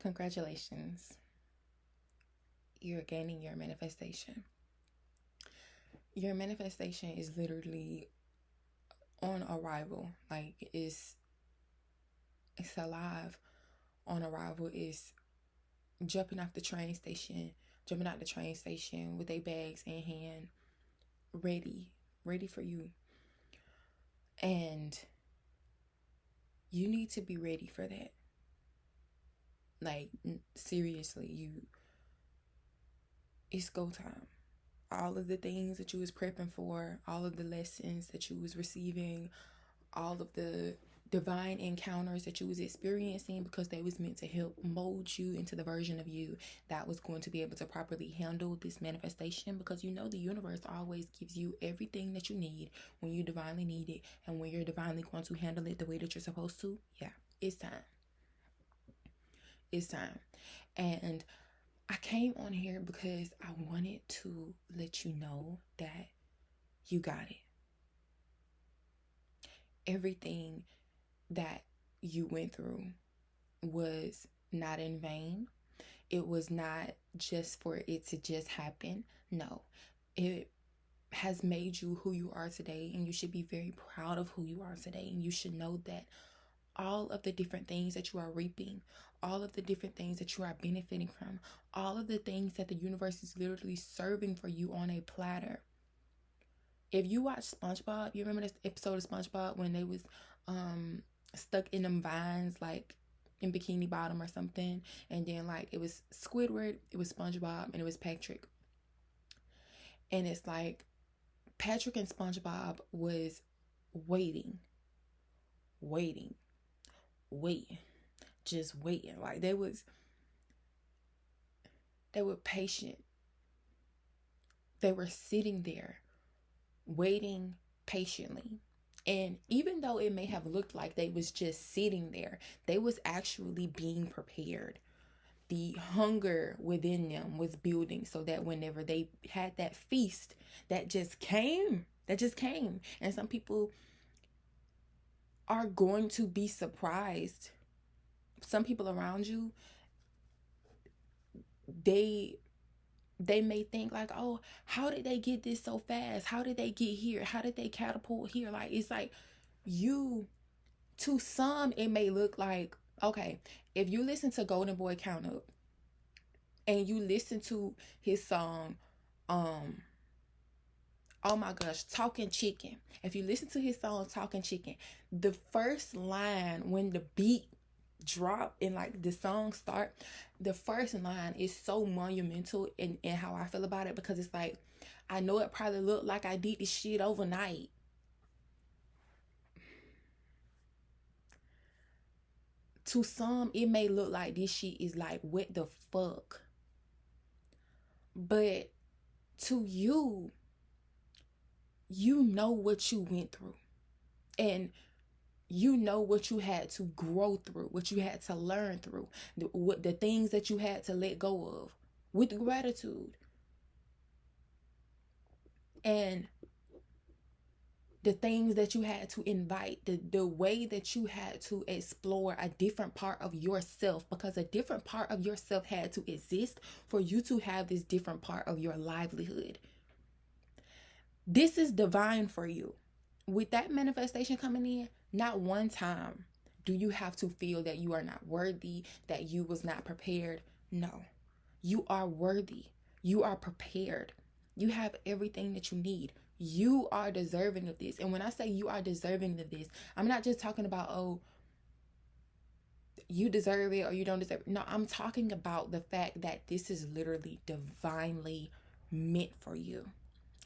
Congratulations. You're gaining your manifestation. Your manifestation is literally on arrival. Like it's alive on arrival. Is jumping off the train station, jumping out the train station with their bags in hand, ready for you. And you need to be ready for that. Like, seriously, it's go time. All of the things that you was prepping for, all of the lessons that you was receiving, all of the divine encounters that you was experiencing, because they was meant to help mold you into the version of you that was going to be able to properly handle this manifestation. Because the universe always gives you everything that you need when you divinely need it, and when you're divinely going to handle it the way that you're supposed to. Yeah, it's time. It's time. And I came on here because I wanted to let you know that you got it. Everything that you went through was not in vain. It was not just for it to just happen. No, it has made you who you are today, and you should be very proud of who you are today. And you should know that all of the different things that you are reaping, all of the different things that you are benefiting from, all of the things that the universe is literally serving for you on a platter. If you watch SpongeBob, you remember this episode of SpongeBob when they was stuck in them vines, like in Bikini Bottom or something, and then like it was Squidward, it was SpongeBob, and it was Patrick. And it's like Patrick and SpongeBob was waiting, just waiting. Like they were patient. They were sitting there waiting patiently. And even though it may have looked like they was just sitting there, they was actually being prepared. The hunger within them was building, so that whenever they had that feast that just came. And some people are going to be surprised. Some people around you, they may think like, oh, how did they get this so fast? How did they get here? How did they catapult here? Like, it's like to some, it may look like, okay, if you listen to Goldenboy Countup and you listen to his song, oh my gosh, Talking Chicken. If you listen to his song, Talking Chicken, the first line when the beat drop and like the song start, the first line is so monumental in how I feel about it, because it's like, I know it probably looked like I did this shit overnight. To some, it may look like this shit is like, what the fuck? But to you, you know what you went through. And you know what you had to grow through, what you had to learn through, the things that you had to let go of with gratitude. And the things that you had to invite, the way that you had to explore a different part of yourself, because a different part of yourself had to exist for you to have this different part of your livelihood. This is divine for you. With that manifestation coming in, not one time do you have to feel that you are not worthy, that you was not prepared. No, you are worthy. You are prepared. You have everything that you need. You are deserving of this. And when I say you are deserving of this, I'm not just talking about, oh, you deserve it or you don't deserve it. No, I'm talking about the fact that this is literally divinely meant for you.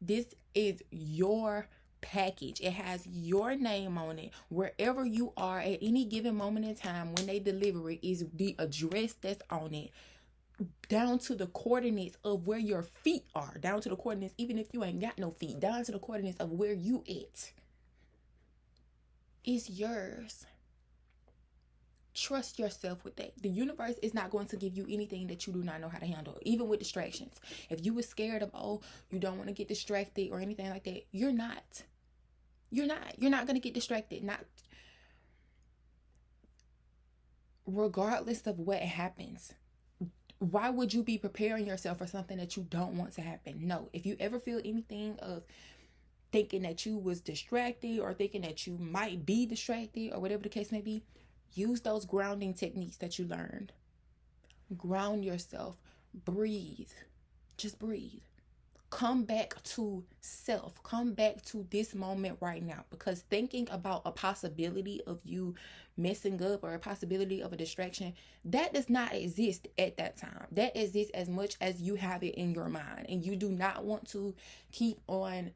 This is your package. It has your name on it. Wherever you are at any given moment in time, when they deliver it, is the address that's on it, down to the coordinates of where your feet are, down to the coordinates, even if you ain't got no feet, down to the coordinates of where you at. It's yours. Trust yourself with that. The universe is not going to give you anything that you do not know how to handle, even with distractions. If you were scared of, oh, you don't want to get distracted or anything like that, you're not going to get distracted. regardless of what happens. Why would you be preparing yourself for something that you don't want to happen? No. If you ever feel anything of thinking that you was distracted or thinking that you might be distracted or whatever the case may be, use those grounding techniques that you learned. Ground yourself. Breathe. Just breathe. Come back to self. Come back to this moment right now, because thinking about a possibility of you messing up or a possibility of a distraction, that does not exist at that time. That exists as much as you have it in your mind, and you do not want to keep on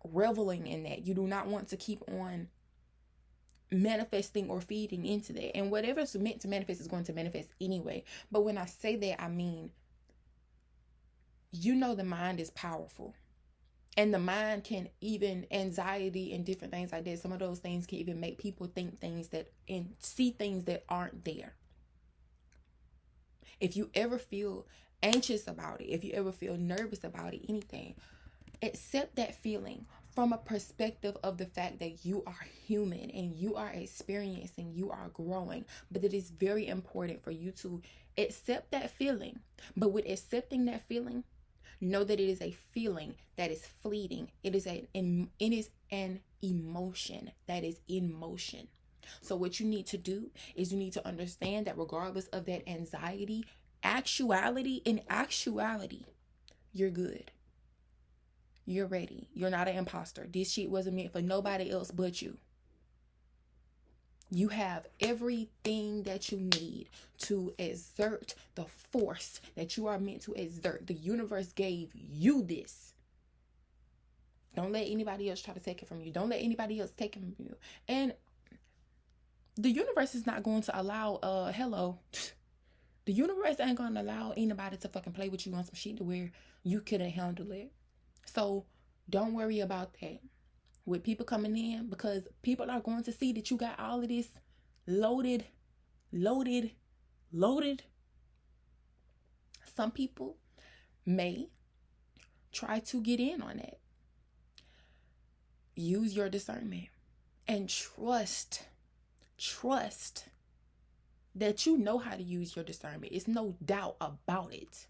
reveling in that. You do not want to keep on manifesting or feeding into that. And whatever's meant to manifest is going to manifest anyway. But when I say that, I mean, you know, the mind is powerful, and the mind can, even anxiety and different things like that, some of those things can even make people think things that and see things that aren't there. If you ever feel anxious about it, if you ever feel nervous about it, anything, accept that feeling from a perspective of the fact that you are human and you are experiencing, you are growing. But it is very important for you to accept that feeling. But with accepting that feeling, know that it is a feeling that is fleeting. It is an emotion that is in motion. So what you need to do is you need to understand that regardless of that anxiety, in actuality, you're good. You're ready. You're not an imposter. This shit wasn't meant for nobody else but you. You have everything that you need to exert the force that you are meant to exert. The universe gave you this. Don't let anybody else try to take it from you. Don't let anybody else take it from you. And the universe is not going to allow, the universe ain't going to allow anybody to fucking play with you on some shit to where you couldn't handle it. So don't worry about that with people coming in, because people are going to see that you got all of this loaded. Some people may try to get in on that. Use your discernment and trust that you know how to use your discernment. It's no doubt about it.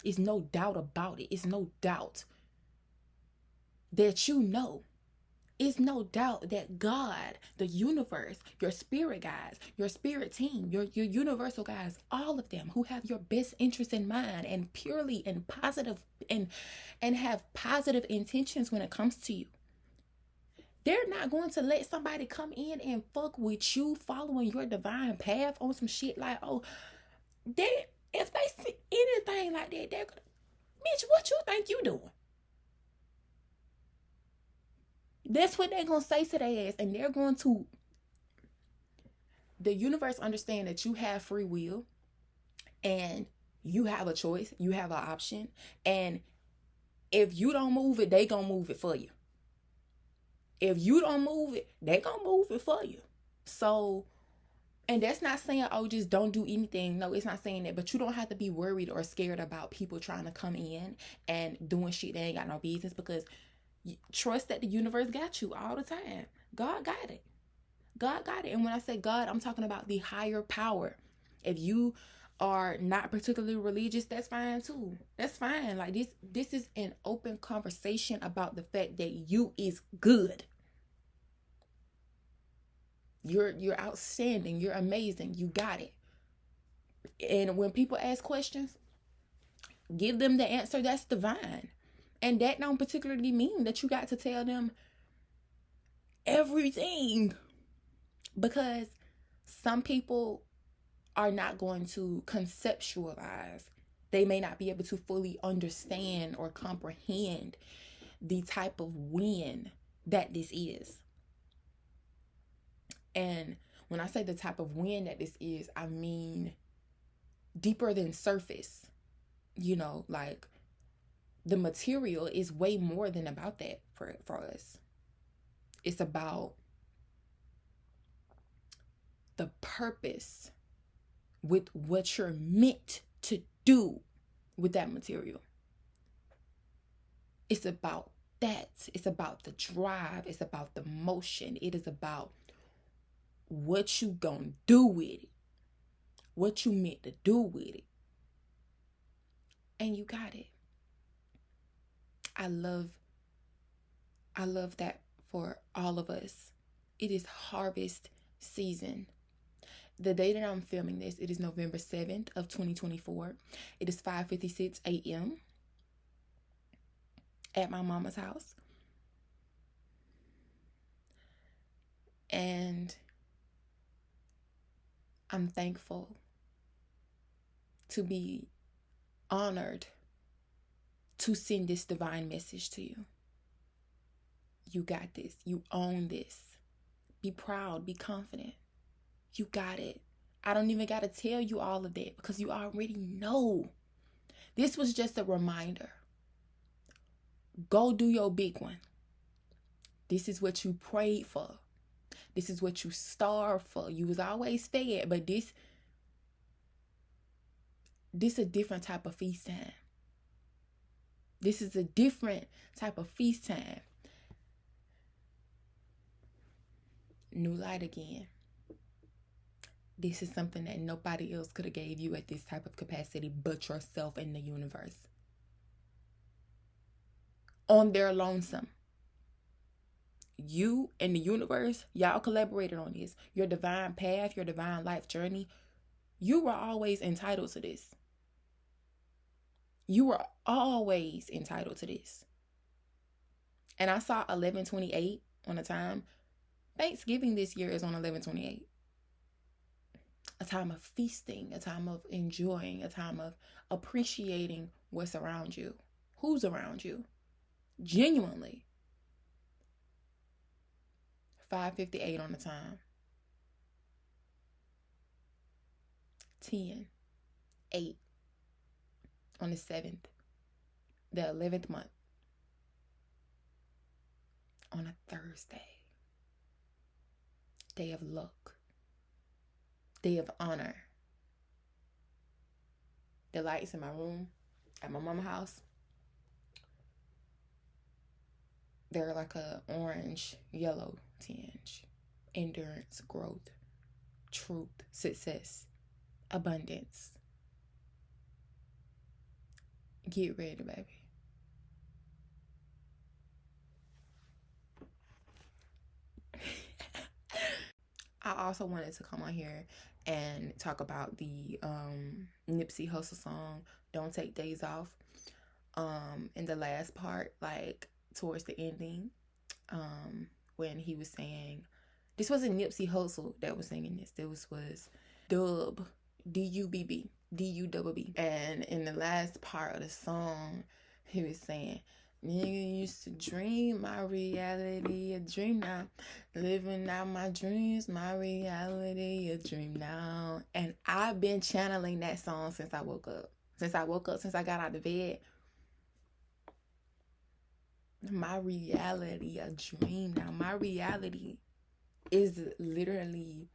It's no doubt that you know. It's no doubt that God, the universe, your spirit guides, your spirit team, your universal guides, all of them who have your best interest in mind and purely and positive and have positive intentions when it comes to you. They're not going to let somebody come in and fuck with you following your divine path on some shit like, if they see anything like that, they're gonna, bitch, what you think you doing? That's what they're going to say to their ass. And they're going to, the universe understand that you have free will and you have a choice. You have an option. And if you don't move it, they going to move it for you. If you don't move it, they going to move it for you. So, and that's not saying, just don't do anything. No, it's not saying that. But you don't have to be worried or scared about people trying to come in and doing shit they ain't got no business, because trust that the universe got you all the time. God got it. And when I say God, I'm talking about the higher power. If you are not particularly religious, that's fine too. That's fine. Like this is an open conversation about the fact that you is good. You're outstanding. You're amazing. You got it. And when people ask questions, give them the answer that's divine. And that don't particularly mean that you got to tell them everything, because some people are not going to conceptualize. They may not be able to fully understand or comprehend the type of win that this is. And when I say the type of win that this is, I mean deeper than surface. Like, the material is way more than about that for us. It's about the purpose with what you're meant to do with that material. It's about that. It's about the drive. It's about the motion. It is about what you gonna do with it. what you meant to do with it. And you got it. I love that for all of us. It is harvest season. The day that I'm filming this, it is November 7th of 2024. It is 5:56 a.m. at my mama's house. And I'm thankful to be honored to send this divine message to you. You got this. You own this. Be proud. Be confident. You got it. I don't even got to tell you all of that because you already know. This was just a reminder. Go do your big one. This is what you prayed for. This is what you starved for. You was always fed, but this a different type of feast time. This is a different type of feast time. New light again. This is something that nobody else could have gave you at this type of capacity but yourself and the universe. On their lonesome. You and the universe, y'all collaborated on this. Your divine path, your divine life journey. You were always entitled to this. You were always entitled to this. And I saw 11/28 on the time. Thanksgiving this year is on 11/28. A time of feasting, a time of enjoying, a time of appreciating what's around you. Who's around you? Genuinely. 5:58 on the time. 10/8 on the 7th, the 11th month, on a Thursday. Day of luck. Day of honor. The lights in my room at my mama's house, they're like a orange, yellow tinge. Endurance, growth, truth, success, abundance. Get ready, baby. I also wanted to come on here and talk about the Nipsey Hussle song, Don't Take Days Off. In the last part, like towards the ending, when he was saying, this wasn't Nipsey Hussle that was singing this. This was Dubb, D-U-B-B, D-U-B-B. And in the last part of the song, he was saying, nigga used to dream my reality, a dream now. Living out my dreams, my reality, a dream now. And I've been channeling that song since I woke up. Since I got out of bed. My reality, a dream now. My reality is literally,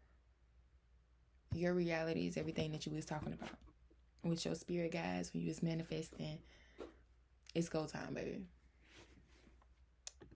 your reality is everything that you was talking about. With your spirit guides, when you was manifesting, it's go time, baby.